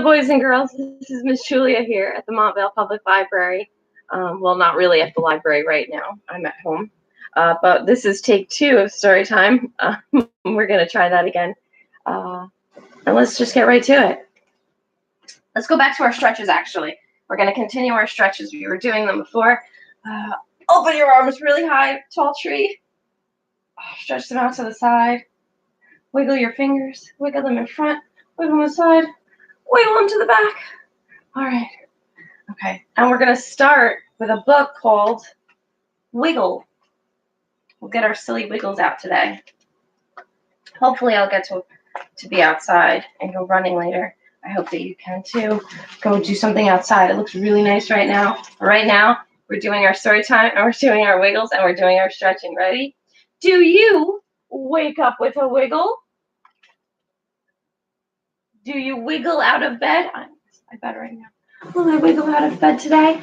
boys and girls. This is Miss Julia here at the Montvale Public Library. Well, not really at the library right now. I'm at home. But this is take 2 of story time. We're going to try that again. And let's just get right to it. Let's go back to our stretches, actually. We're going to continue our stretches. We were doing them before. Open your arms really high, tall tree. Stretch them out to the side. Wiggle your fingers. Wiggle them in front. Wiggle them aside. Wiggle them to the back. All right. Okay. And we're going to start with a book called Wiggle. We'll get our silly wiggles out today. Hopefully I'll get to be outside and go running later. I hope that you can too. Go do something outside. It looks really nice right now. Right now, we're doing our story time, and we're doing our wiggles, and we're doing our stretching. Ready? Do you wake up with a wiggle? Do you wiggle out of bed? I bet right now. Will I wiggle out of bed today?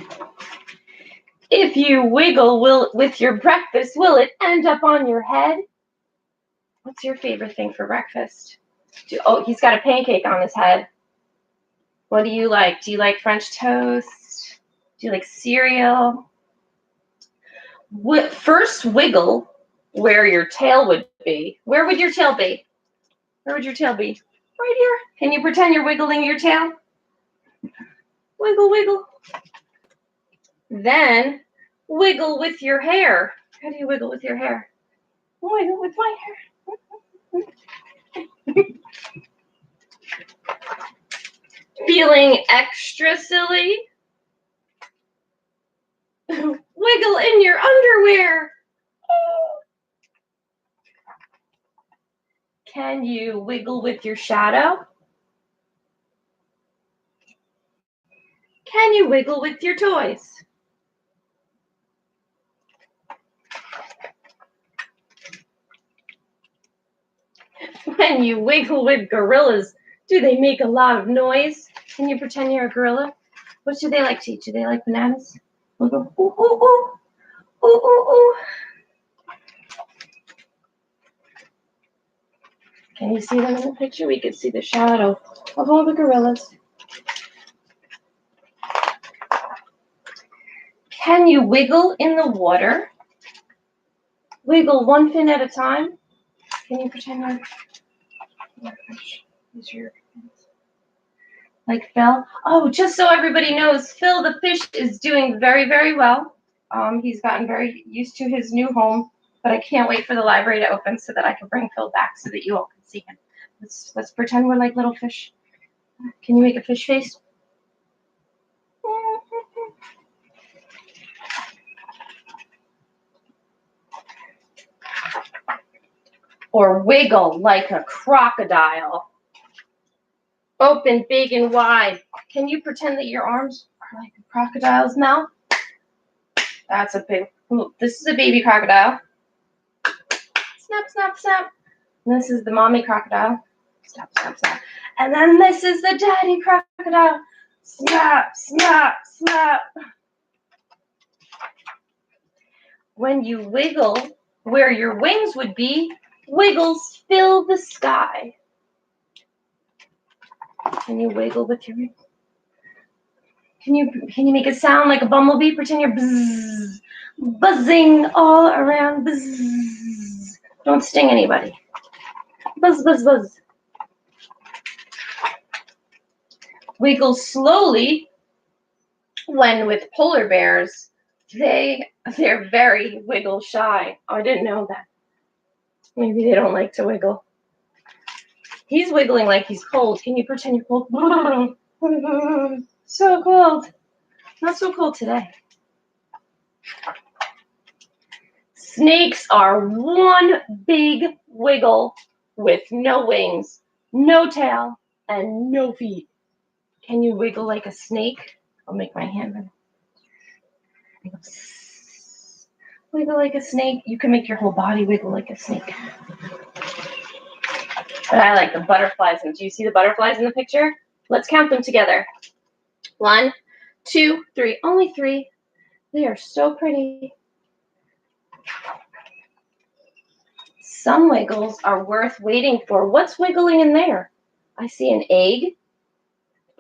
If you wiggle with your breakfast, will it end up on your head? What's your favorite thing for breakfast? Oh, he's got a pancake on his head. What do you like? Do you like French toast? Do you like cereal? First wiggle where your tail would be. Where would your tail be? Where would your tail be? Right here. Can you pretend you're wiggling your tail? Wiggle, wiggle. Then wiggle with your hair. How do you wiggle with your hair? Wiggle with my hair. Feeling extra silly? Wiggle in your underwear. Can you wiggle with your shadow? Can you wiggle with your toys? When you wiggle with gorillas, do they make a lot of noise? Can you pretend you're a gorilla? What do they like to eat? Do they like bananas? We'll go, ooh, ooh, ooh, ooh, ooh, ooh. Can you see them in the picture? We can see the shadow of all the gorillas. Can you wiggle in the water? Wiggle one fin at a time. Can you pretend you're a fish? These are your fins. Like Phil? Oh, just so everybody knows, Phil the fish is doing very, very well. He's gotten very used to his new home, but I can't wait for the library to open so that I can bring Phil back so that you all can see him. Let's pretend we're like little fish. Can you make a fish face? Or wiggle like a crocodile. Open big and wide. Can you pretend that your arms are like a crocodile's mouth? That's a big, this is a baby crocodile. Snap, snap, snap. And this is the mommy crocodile. Snap, snap, snap. And then this is the daddy crocodile. Snap, snap, snap. When you wiggle where your wings would be, wiggles fill the sky. Can you wiggle with your wings? Can you make a sound like a bumblebee? Pretend you're buzz, buzzing all around. Buzz. Don't sting anybody. Buzz, buzz, buzz. Wiggle slowly when with polar bears. They're very wiggle shy. Oh, I didn't know that. Maybe they don't like to wiggle. He's wiggling like he's cold. Can you pretend you're cold? So cold. Not so cold today. Snakes are one big wiggle with no wings, no tail, and no feet. Can you wiggle like a snake? I'll make my hand wiggle. Wiggle like a snake. You can make your whole body wiggle like a snake. But I like the butterflies. And do you see the butterflies in the picture? Let's count them together. 1, 2, 3. Only 3. They are so pretty. Some wiggles are worth waiting for. What's wiggling in there? I see an egg,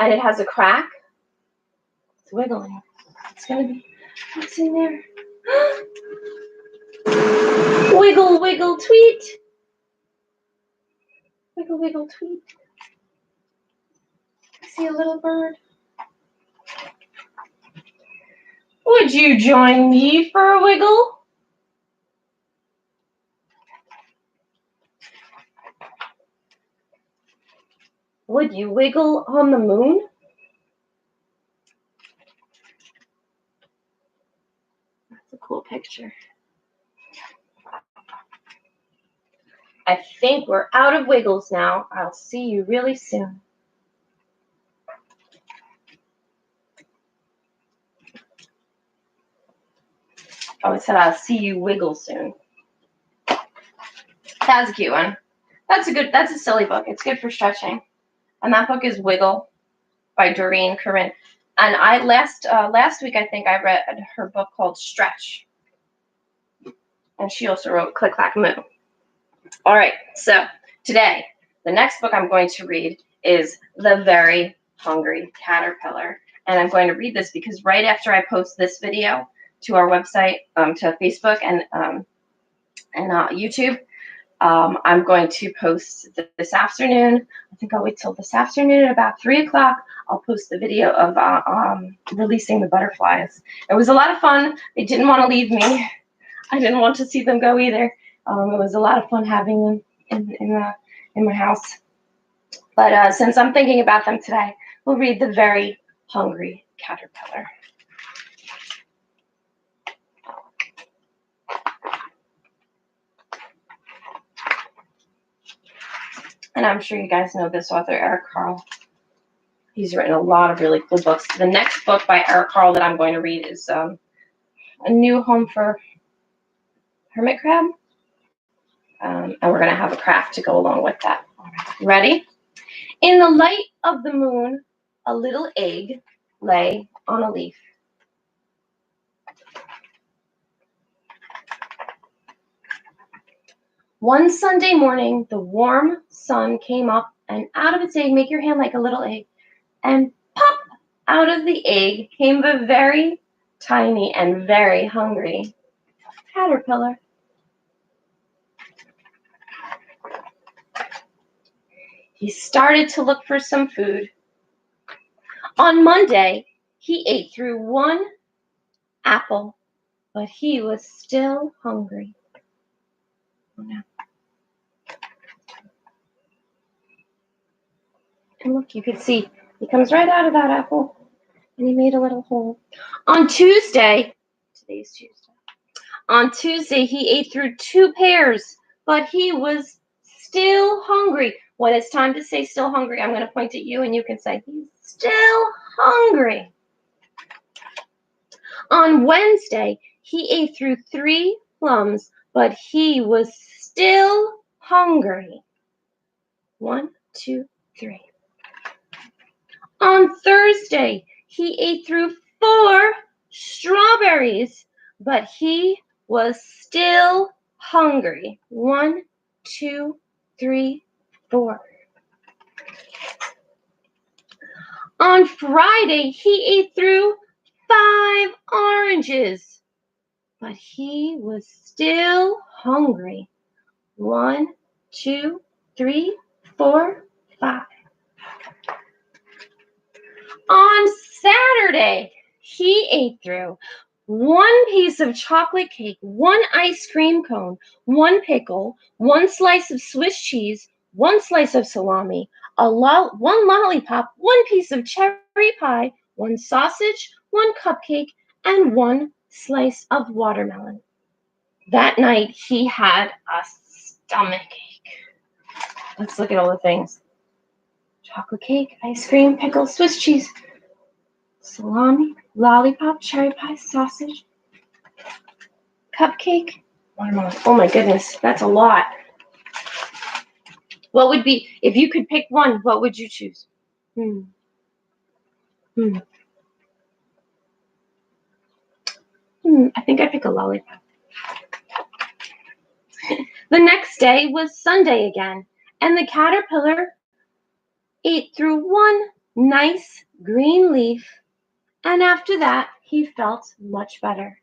and it has a crack. It's wiggling. It's gonna be, what's in there? Wiggle, wiggle, tweet. Wiggle, wiggle, tweet. I see a little bird. Would you join me for a wiggle? Would you wiggle on the moon? That's a cool picture. I think we're out of wiggles now. I'll see you really soon. Oh, it said I'll see you wiggle soon. That's a cute one. That's a silly book. It's good for stretching. And that book is Wiggle by Doreen Corinne. And I last week I think I read her book called Stretch. And she also wrote Click Clack Moo. All right, so today, the next book I'm going to read is The Very Hungry Caterpillar. And I'm going to read this because right after I post this video to our website, to Facebook and YouTube, I'm going to post this afternoon. I think I'll wait till this afternoon at about 3 o'clock. I'll post the video of releasing the butterflies. It was a lot of fun. They didn't want to leave me. I didn't want to see them go either. It was a lot of fun having them in my house. But since I'm thinking about them today, we'll read The Very Hungry Caterpillar. And I'm sure you guys know this author, Eric Carle. He's written a lot of really cool books. The next book by Eric Carle that I'm going to read is A New Home for Hermit Crab. And we're going to have a craft to go along with that. All right. Ready? In the light of the moon, a little egg lay on a leaf. One Sunday morning, the warm sun came up, and out of its egg, make your hand like a little egg, and pop, out of the egg came a very tiny and very hungry caterpillar. He started to look for some food. On Monday, he ate through one apple, but he was still hungry. Oh, no. And look, you can see he comes right out of that apple, and he made a little hole. On Tuesday, today's Tuesday. On Tuesday, he ate through 2 pears, but he was still hungry. When it's time to say still hungry, I'm going to point at you, and you can say, he's still hungry. On Wednesday, he ate through 3 plums, but he was still hungry. 1, 2, 3. On Thursday, he ate through 4 strawberries, but he was still hungry. 1, 2, 3, 4. On Friday, he ate through 5 oranges, but he was still hungry. 1, 2, 3, 4, 5. On Saturday, he ate through 1 piece of chocolate cake, 1 ice cream cone, 1 pickle, 1 slice of Swiss cheese, 1 slice of salami, 1 lollipop, 1 piece of cherry pie, 1 sausage, 1 cupcake, and 1 slice of watermelon. That night, he had a stomachache. Let's look at all the things. Chocolate cake, ice cream, pickle, Swiss cheese, salami, lollipop, cherry pie, sausage, cupcake, watermelon. Oh my goodness, that's a lot. What would be, if you could pick one, what would you choose? I think I'd pick a lollipop. The next day was Sunday again, and the caterpillar ate through 1 nice green leaf, and after that, he felt much better.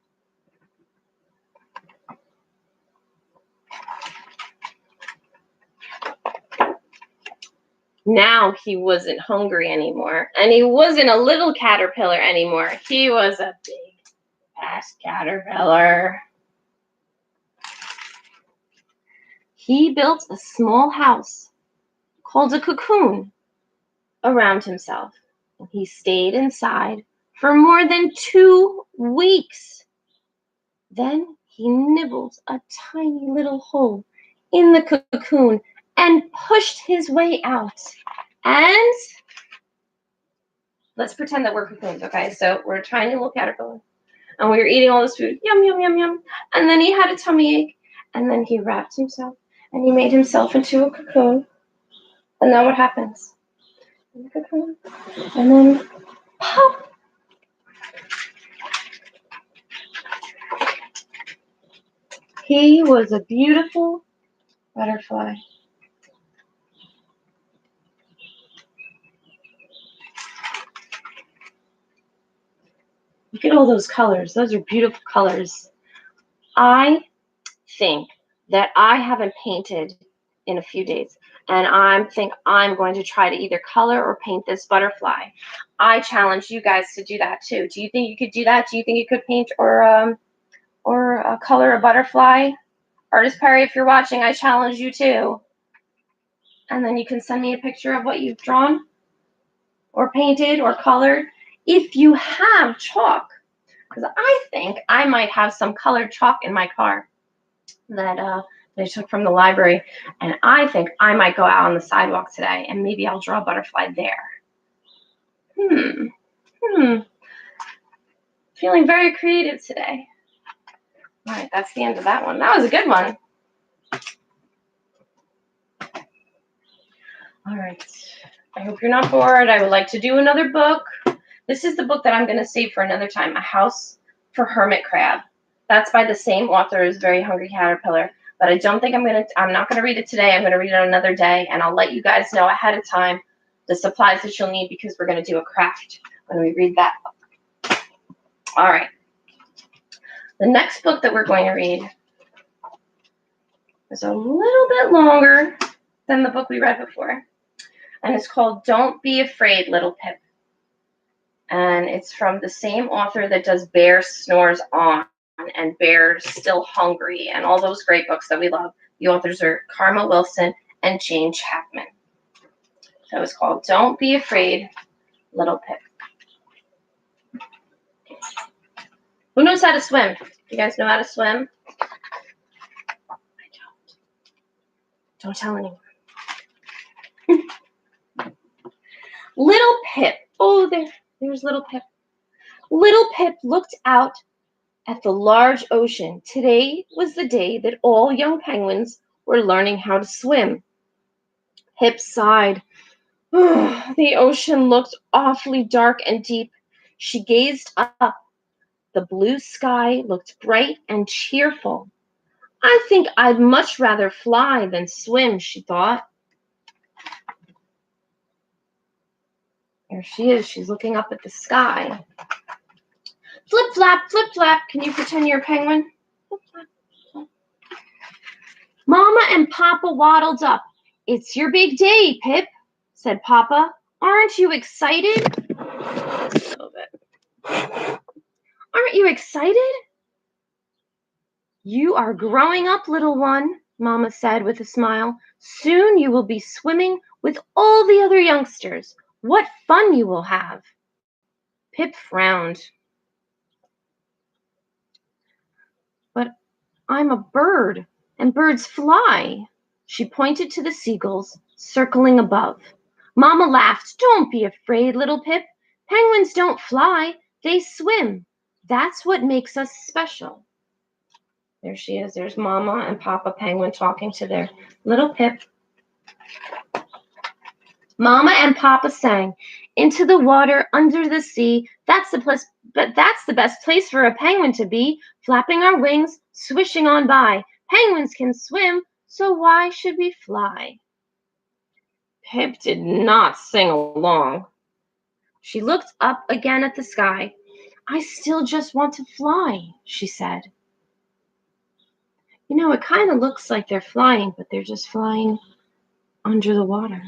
Now he wasn't hungry anymore, and he wasn't a little caterpillar anymore. He was a big ass caterpillar. He built a small house called a cocoon around himself, and he stayed inside for more than 2 weeks. Then he nibbled a tiny little hole in the cocoon and pushed his way out. And let's pretend that we're cocoons, okay? So we're a tiny little caterpillar, and we were eating all this food. Yum, yum, yum, yum. And then he had a tummy ache, and then he wrapped himself, and he made himself into a cocoon. And then what happens? In the cocoon. And then pop! He was a beautiful butterfly. Look at all those colors. Those are beautiful colors. I think that I haven't painted in a few days, and I think I'm going to try to either color or paint this butterfly. I challenge you guys to do that too. Do you think you could do that? Do you think you could paint or color a butterfly? Artist Perry, if you're watching, I challenge you too. And then you can send me a picture of what you've drawn or painted or colored. If you have chalk, because I think I might have some colored chalk in my car that I took from the library, and I think I might go out on the sidewalk today and maybe I'll draw a butterfly there. Feeling very creative today. All right, that's the end of that one. That was a good one. All right, I hope you're not bored. I would like to do another book. This is the book that I'm going to save for another time, A House for Hermit Crab. That's by the same author as Very Hungry Caterpillar. But I don't think I'm not going to read it today. I'm going to read it another day, and I'll let you guys know ahead of time the supplies that you'll need because we're going to do a craft when we read that book. All right. The next book that we're going to read is a little bit longer than the book we read before, and it's called Don't Be Afraid, Little Pip. And it's from the same author that does Bear Snores On and Bear Still Hungry and all those great books that we love. The authors are Karma Wilson and Jane Chapman. So it's called Don't Be Afraid, Little Pip. Who knows how to swim? You guys know how to swim? I don't. Don't tell anyone. Little Pip. Oh, there's Little Pip. Little Pip looked out at the large ocean. Today was the day that all young penguins were learning how to swim. Pip sighed. The ocean looked awfully dark and deep. She gazed up. The blue sky looked bright and cheerful. I think I'd much rather fly than swim, she thought. There she is. She's looking up at the sky. Flip, flap, flip, flap. Can you pretend you're a penguin? Flip, flap, flip. Mama and Papa waddled up. It's your big day, Pip, said Papa. Aren't you excited? A little bit. Aren't you excited? You are growing up, little one, Mama said with a smile. Soon you will be swimming with all the other youngsters. What fun you will have. Pip frowned. But I'm a bird, and birds fly. She pointed to the seagulls circling above. Mama laughed. Don't be afraid, little Pip. Penguins don't fly, they swim. That's what makes us special. There she is. There's Mama and Papa Penguin talking to their little Pip. Mama and Papa sang, into the water, under the sea. That's the best place for a penguin to be, flapping our wings, swishing on by. Penguins can swim, so why should we fly? Pip did not sing along. She looked up again at the sky. I still just want to fly, she said. You know, it kind of looks like they're flying, but they're just flying under the water.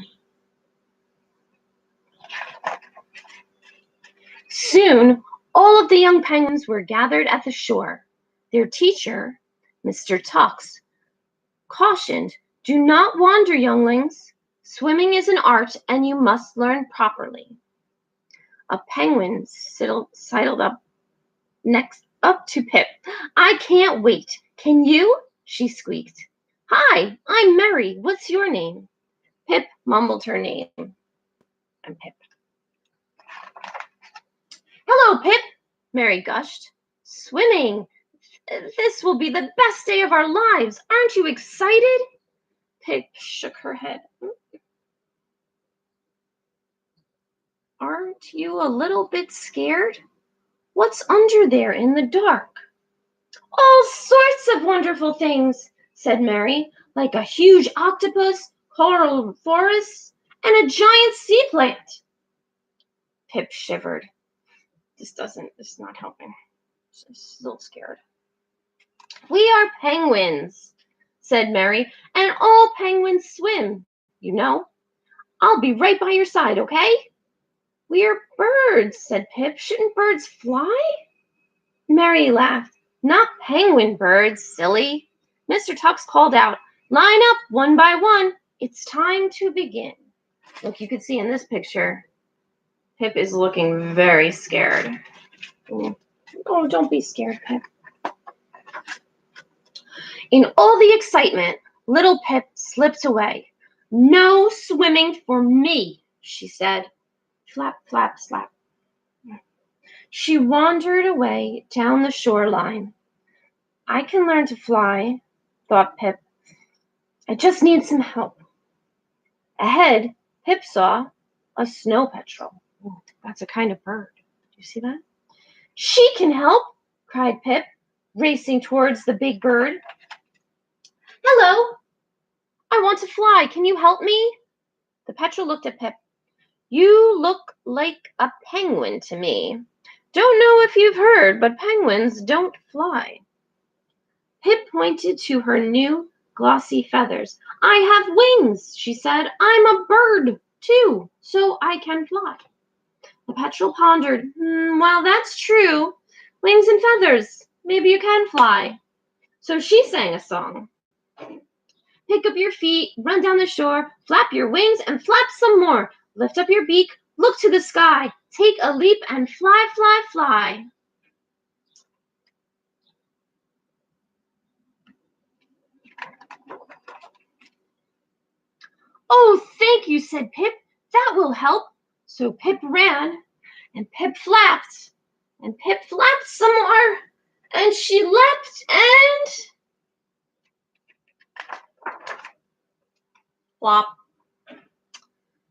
Soon, all of the young penguins were gathered at the shore. Their teacher, Mr. Tux, cautioned, "Do not wander, younglings. Swimming is an art, and you must learn properly." A penguin sidled up to Pip. "I can't wait. Can you?" she squeaked. "Hi, I'm Mary. What's your name?" Pip mumbled her name. I'm Pip. "Hello, Pip," Mary gushed. "Swimming. This will be the best day of our lives. Aren't you excited?" Pip shook her head. "Aren't you a little bit scared? What's under there in the dark?" "All sorts of wonderful things," said Mary, "like a huge octopus, coral forests, and a giant sea plant." Pip shivered. This is not helping. I'm still scared. "We are penguins," said Mary, "and all penguins swim, you know. I'll be right by your side, okay?" "We're birds," said Pip. "Shouldn't birds fly?" Mary laughed. "Not penguin birds, silly." Mr. Tux called out, "Line up one by one. It's time to begin." Look, you can see in this picture, Pip is looking very scared. Oh, don't be scared, Pip. In all the excitement, little Pip slipped away. "No swimming for me," she said. Flap, flap, slap. She wandered away down the shoreline. "I can learn to fly," thought Pip. "I just need some help." Ahead, Pip saw a snow petrel. Oh, that's a kind of bird. Do you see that? "She can help," cried Pip, racing towards the big bird. "Hello, I want to fly. Can you help me?" The petrel looked at Pip. "You look like a penguin to me. Don't know if you've heard, but penguins don't fly." Pip pointed to her new glossy feathers. "I have wings," she said. "I'm a bird, too, so I can fly." The petrel pondered. Well, that's true. Wings and feathers. Maybe you can fly." So she sang a song. "Pick up your feet, run down the shore, flap your wings and flap some more. Lift up your beak, look to the sky, take a leap and fly, fly, fly." "Oh, thank you," said Pip. "That will help." So Pip ran, and Pip flapped, and Pip flapped some more, and she leapt and flop.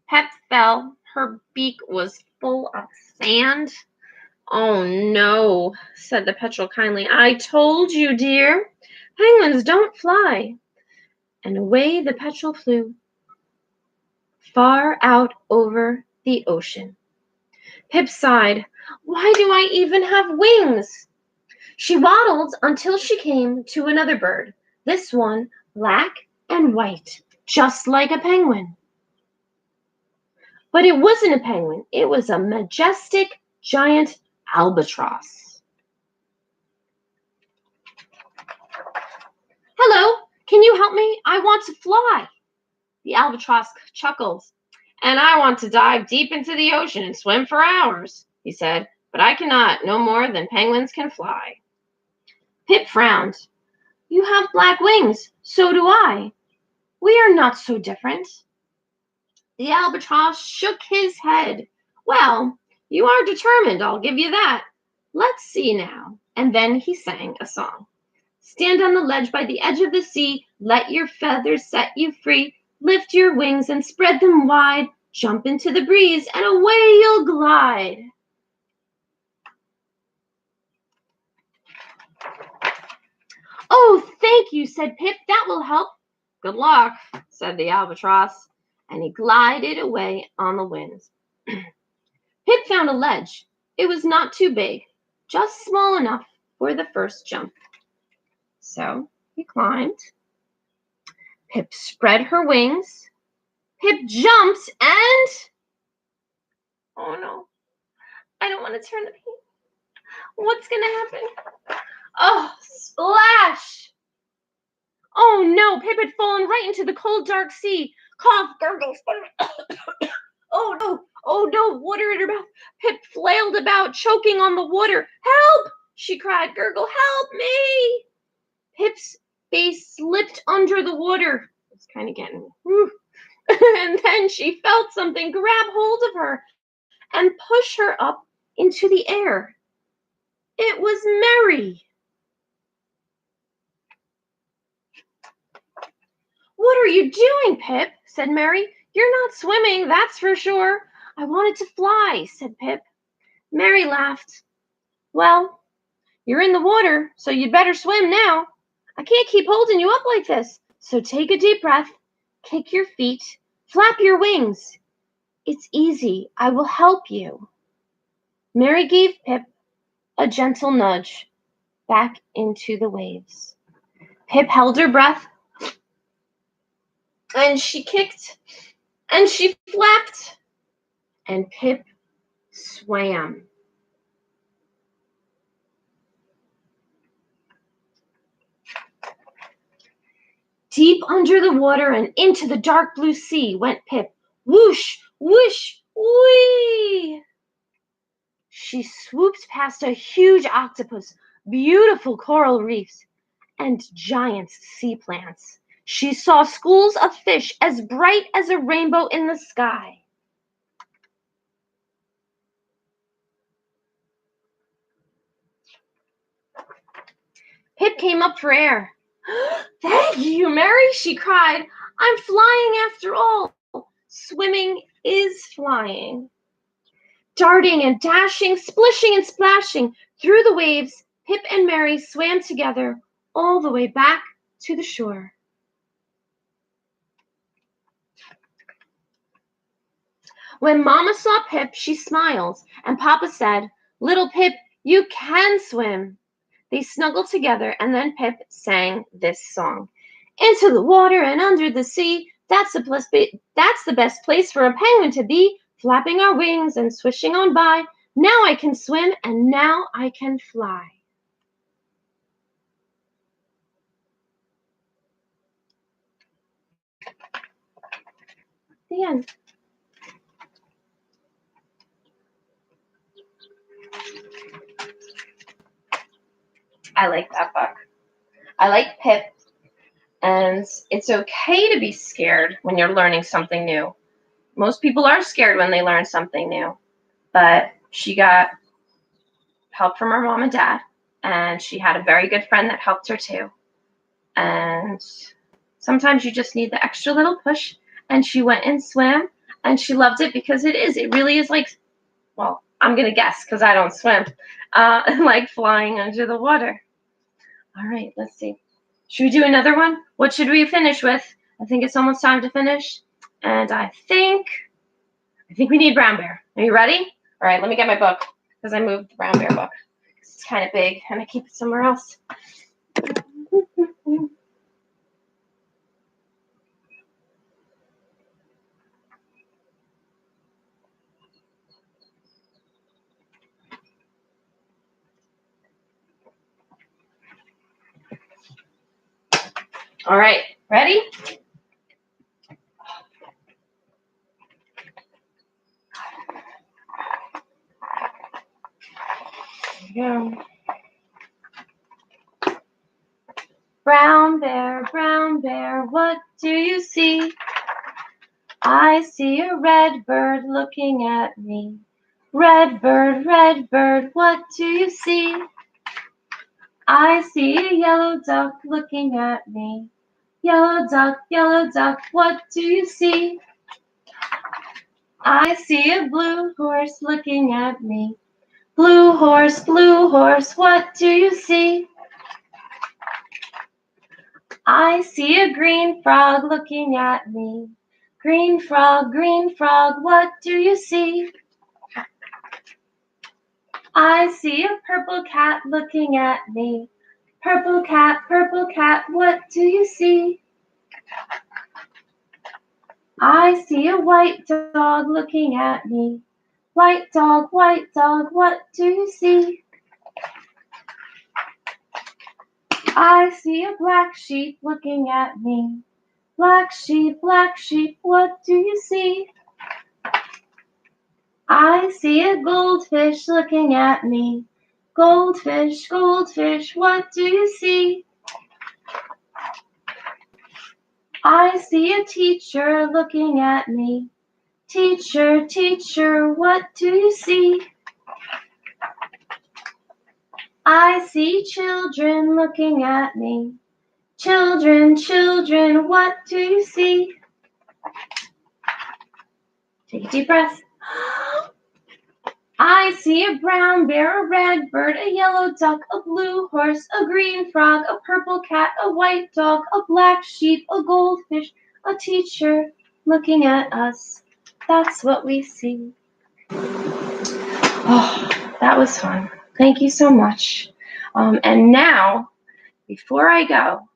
Pip fell. Her beak was full of sand. "Oh, no," said the petrel kindly. "I told you, dear. Penguins don't fly." And away the petrel flew, far out over the ocean. Pip sighed. "Why do I even have wings?" She waddled until she came to another bird, this one black and white, just like a penguin. But it wasn't a penguin. It was a majestic giant albatross. "Hello, can you help me? I want to fly." The albatross chuckled. "And I want to dive deep into the ocean and swim for hours," he said, "but I cannot, no more than penguins can fly." Pip frowned. "You have black wings, so do I. We are not so different." The albatross shook his head. "Well, you are determined, I'll give you that. Let's see now." And then he sang a song. "Stand on the ledge by the edge of the sea. Let your feathers set you free. Lift your wings and spread them wide. Jump into the breeze and away you'll glide." "Oh, thank you," said Pip. "That will help." "Good luck," said the albatross, and he glided away on the wind. Pip found a ledge. It was not too big, just small enough for the first jump. So he climbed. Pip spread her wings. Pip jumped and... Oh no, I don't want to turn the page. What's going to happen? Oh, splash! Oh no, Pip had fallen right into the cold, dark sea. Cough, gurgle, sputter. Oh no, water in her mouth. Pip flailed about, choking on the water. Help! She cried, gurgle, help me! Pip's face slipped under the water. It's kind of getting me. And then she felt something grab hold of her and push her up into the air. It was Mary. What are you doing, Pip? Said Mary. You're not swimming, that's for sure. I wanted to fly, said Pip. Mary laughed. Well, you're in the water, so you'd better swim now. I can't keep holding you up like this. So take a deep breath, kick your feet, flap your wings. It's easy. I will help you. Mary gave Pip a gentle nudge back into the waves. Pip held her breath, and she kicked, and she flapped, and Pip swam. Deep under the water and into the dark blue sea went Pip. Whoosh, whoosh, whee! She swooped past a huge octopus, beautiful coral reefs, and giant sea plants. She saw schools of fish as bright as a rainbow in the sky. Pip came up for air. Thank you, Mary, she cried. I'm flying after all. Swimming is flying. Darting and dashing, splishing and splashing through the waves, Pip and Mary swam together all the way back to the shore. When Mama saw Pip, she smiled, and Papa said, Little Pip, you can swim. They snuggled together, and then Pip sang this song. Into the water and under the sea, that's the best place for a penguin to be, flapping our wings and swishing on by. Now I can swim, and now I can fly. The end. I like that book. I like Pip, and it's okay to be scared when you're learning something new. Most people are scared when they learn something new, but she got help from her mom and dad, and she had a very good friend that helped her too. And sometimes you just need the extra little push, and she went and swam, and she loved it because it really is like, well, I'm going to guess because I don't swim, like flying under the water. All right, let's see. Should we do another one? What should we finish with? I think it's almost time to finish. And I think we need Brown Bear. Are you ready? All right, let me get my book because I moved the Brown Bear book. It's kind of big and I keep it somewhere else. All right, ready? Here we go. Brown bear, what do you see? I see a red bird looking at me. Red bird, what do you see? I see a yellow duck looking at me. Yellow duck, what do you see? I see a blue horse looking at me. Blue horse, what do you see? I see a green frog looking at me. Green frog, what do you see? I see a purple cat looking at me. Purple cat, what do you see? I see a white dog looking at me. White dog, what do you see? I see a black sheep looking at me. Black sheep, what do you see? I see a goldfish looking at me. Goldfish, what do you see? I see a teacher looking at me. Teacher, what do you see? I see children looking at me. Children, what do you see? Take a deep breath. I see a brown bear, a red bird, a yellow duck, a blue horse, a green frog, a purple cat, a white dog, a black sheep, a goldfish, a teacher looking at us. That's what we see. Oh, that was fun. Thank you so much. And now, before I go,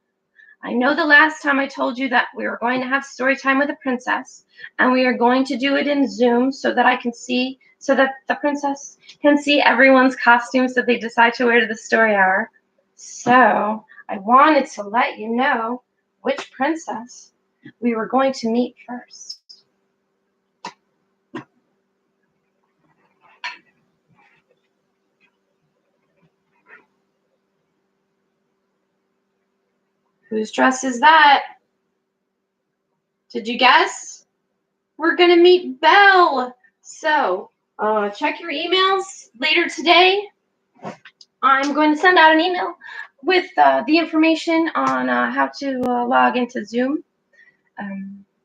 I know the last time I told you that we were going to have story time with a princess, and we are going to do it in Zoom so that the princess can see everyone's costumes that they decide to wear to the story hour. So I wanted to let you know which princess we were going to meet first. Whose dress is that? Did you guess? We're gonna meet Belle. So check your emails later today. I'm going to send out an email with the information on how to log into Zoom.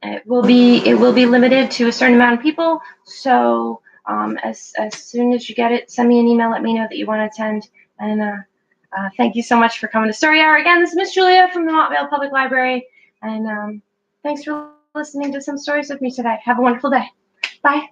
It will be limited to a certain amount of people. So as soon as you get it, send me an email. Let me know that you want to attend. And thank you so much for coming to Story Hour. Again, this is Miss Julia from the Montvale Public Library. And thanks for listening to some stories with me today. Have a wonderful day. Bye.